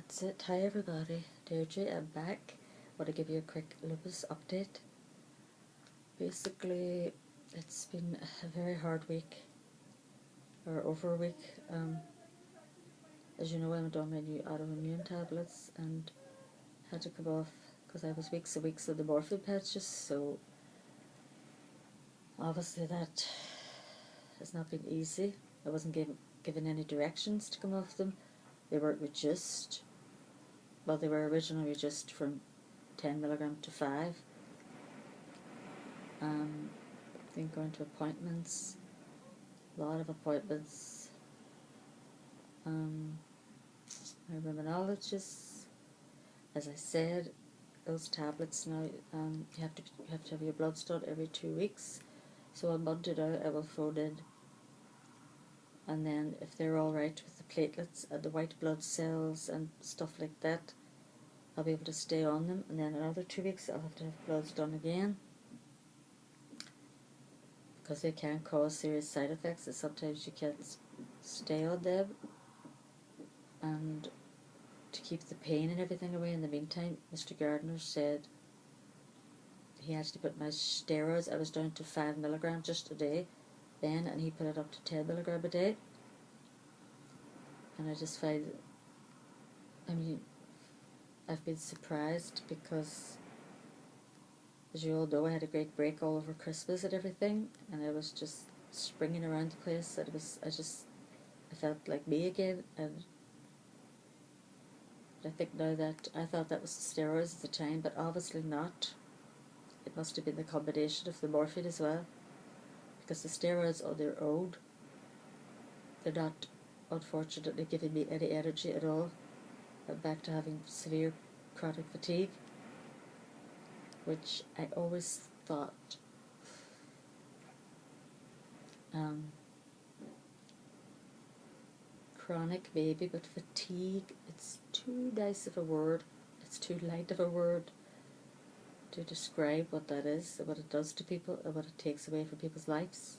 That's it. Hi everybody, Deirdre, I'm back. Want to give you a quick lupus update. Basically, it's been a very hard week, or over a week. As you know, I'm on my new autoimmune tablets and had to come off because I was weeks and weeks of the morphine patches, so obviously that has not been easy. I wasn't given any directions to come off them. They weren't reduced. Well, they were originally reduced from 10 milligram to 5. Been going to appointments, a lot of appointments. My rheumatologist, as I said, those tablets now, you have to have your bloods done every 2 weeks. So on Monday now I will phone in, and then if they're all right with the platelets and the white blood cells and stuff like that, I'll be able to stay on them. And then another 2 weeks I'll have to have bloods done again, because they can cause serious side effects and sometimes you can't stay on them. And to keep the pain and everything away in the meantime, Mr. Gardner said he had to put my steroids, I was down to 5 milligram just a day then, and he put it up to 10 milligram a day. And I just find, I've been surprised because, as you all know, I had a great break all over Christmas and everything, and I was just springing around the place. I felt like me again. And I think now that I thought that was the steroids at the time, but obviously not. It must have been the combination of the morphine as well, because the steroids on their own, they're not, unfortunately, giving me any energy at all. I'm back to having severe chronic fatigue, which I always thought chronic maybe, but fatigue, it's too nice of a word, it's too light of a word to describe what that is and what it does to people and what it takes away from people's lives.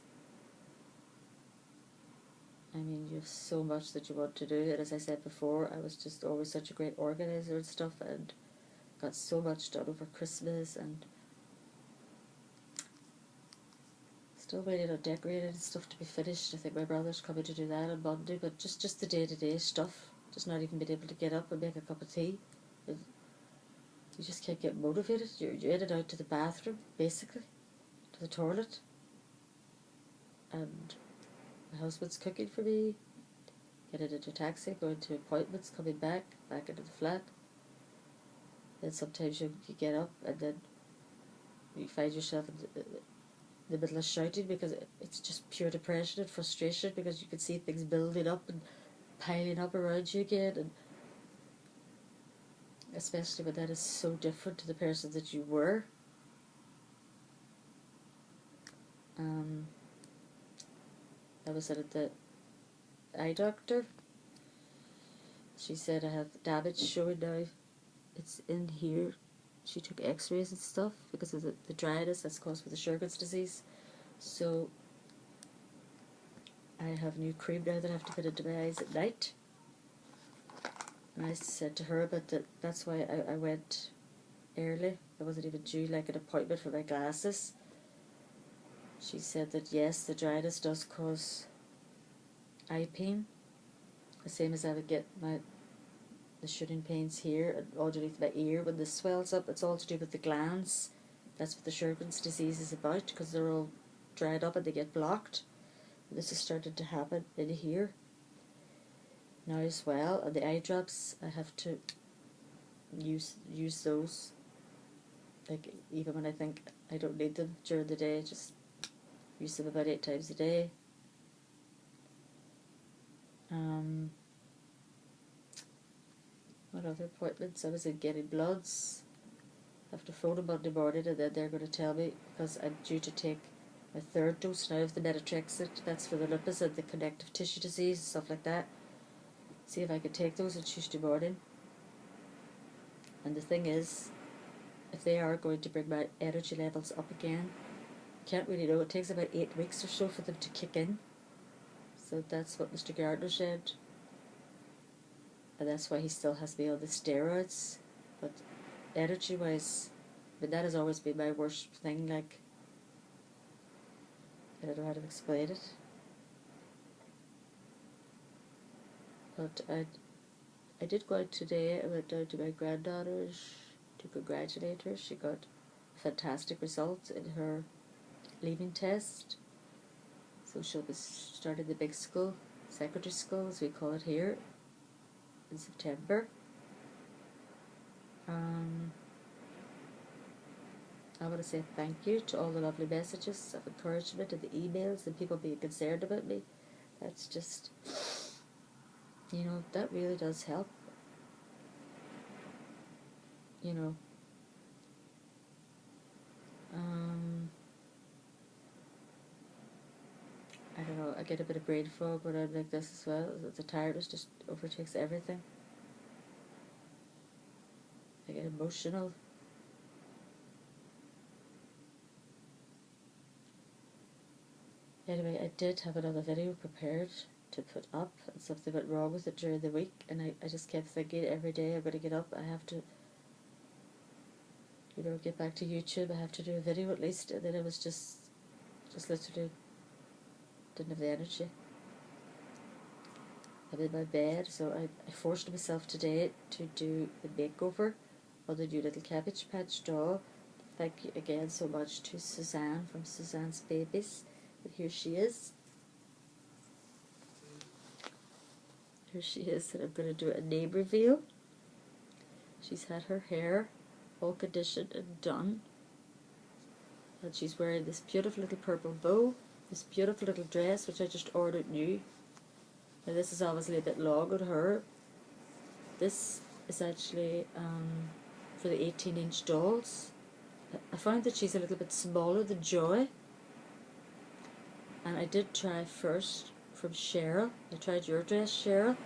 You have so much that you want to do, and as I said before, I was just always such a great organizer and stuff, and got so much done over Christmas, and still waiting on decorating and stuff to be finished. I think my brother's coming to do that on Monday, but just the day-to-day stuff, just not even being able to get up and make a cup of tea. You just can't get motivated. You're in and out to the bathroom, basically, to the toilet, and my husband's cooking for me, getting into a taxi, going to appointments, coming back into the flat. Then sometimes you get up and then you find yourself in the middle of shouting because it's just pure depression and frustration, because you can see things building up and piling up around you again, and especially when that is so different to the person that you were. I was at the eye doctor. She said I have damage showing now. It's in here. She took x-rays and stuff because of the dryness that's caused by the Sjogren's disease. So I have new cream now that I have to put into my eyes at night. And I said to her about that. That's why I went early. I wasn't even due like an appointment for my glasses. She said that yes, the dryness does cause eye pain, the same as I would get the shooting pains here and underneath my ear when this swells up. It's all to do with the glands. That's what the Sjogren's disease is about, because they're all dried up and they get blocked. And this has started to happen in here now as well. And the eye drops, I have to use those, like, even when I think I don't need them during the day, just use them about 8 times a day. What other appointments? I was in getting bloods. I have to phone them Monday morning, and then they're going to tell me, because I'm due to take my 3rd dose now of the methotrexate. That's for the lupus and the connective tissue disease and stuff like that. See if I can take those on Tuesday morning. And the thing is, if they are going to bring my energy levels up again, can't really know. It takes about 8 weeks or so for them to kick in. So that's what Mr. Gardner said. and that's why he still has to be on the steroids. But energy wise, but that has always been my worst thing. Like, I don't know how to explain it, but I did go out today. I went down to my granddaughter's to congratulate her. She got fantastic results in her leaving test, so she'll be starting the big school, secondary school as we call it here, in September. I want to say thank you to all the lovely messages of encouragement and the emails and people being concerned about me. That's just, you know, that really does help. You know, I don't know, I get a bit of brain fog when I'm like this as well. The tiredness just overtakes everything. I get emotional. Anyway, I did have another video prepared to put up, and something went wrong with it during the week, and I just kept thinking every day I'm going to get up, I have to, you know, get back to YouTube, I have to do a video at least, and then I was just literally didn't have the energy. I'm in my bed, so I forced myself today to do the makeover on the new little Cabbage Patch doll. Thank you again so much to Suzanne from Suzanne's Babies. And here she is. Here she is, and I'm going to do a name reveal. She's had her hair all conditioned and done. And she's wearing this beautiful little purple bow, this beautiful little dress, which I just ordered new. Now this is obviously a bit long on her. This is actually for the 18-inch dolls. I found that she's a little bit smaller than Joy. And I did try first from Cheryl. I tried your dress, Cheryl,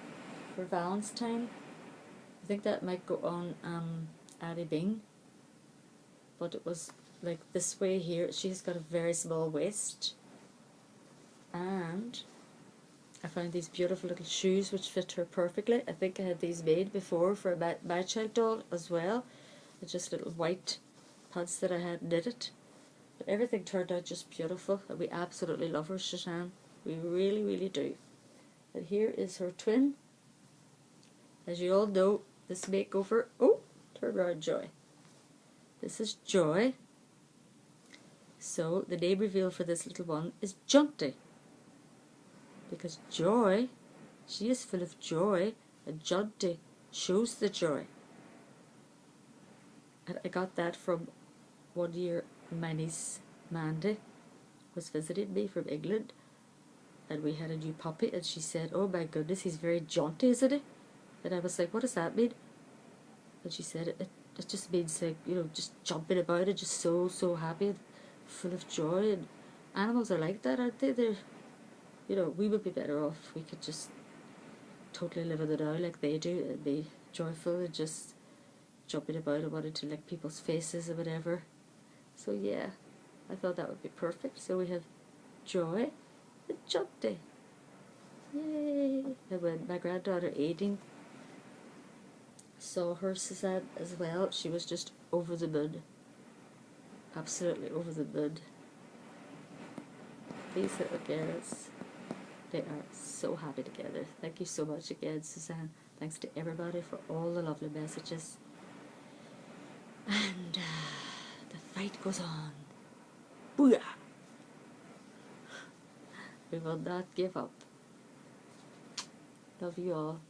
for Valentine. I think that might go on Addie Bing. But it was like this way here. She's got a very small waist. And I found these beautiful little shoes which fit her perfectly. I think I had these made before for my child doll as well. They're just little white pants that I had knitted. But everything turned out just beautiful, and we absolutely love her, Suzanne. We really, really do. And here is her twin. As you all know, this makeover... Oh, turn around, Joy. This is Joy. So, the name reveal for this little one is Jaunty. Because Joy, she is full of joy, and Jaunty shows the joy. And I got that from 1 year. My niece Mandy was visiting me from England, and we had a new puppy, and she said, "Oh my goodness, he's very jaunty, isn't he?" And I was like, "What does that mean?" And she said, it just means, like, you know, just jumping about and just so happy and full of joy. And animals are like that, aren't they? They're, you know, we would be better off if we could just totally live in the now like they do and be joyful and just jumping about and wanting to lick people's faces or whatever. So yeah, I thought that would be perfect. So we have Joy and Jaunty. Yay! And when my granddaughter Aideen saw her, Suzanne, as well, she was just over the moon. Absolutely over the moon. These little girls, they are so happy together. Thank you so much again, Suzanne. Thanks to everybody for all the lovely messages. And the fight goes on. Booyah! We will not give up. Love you all.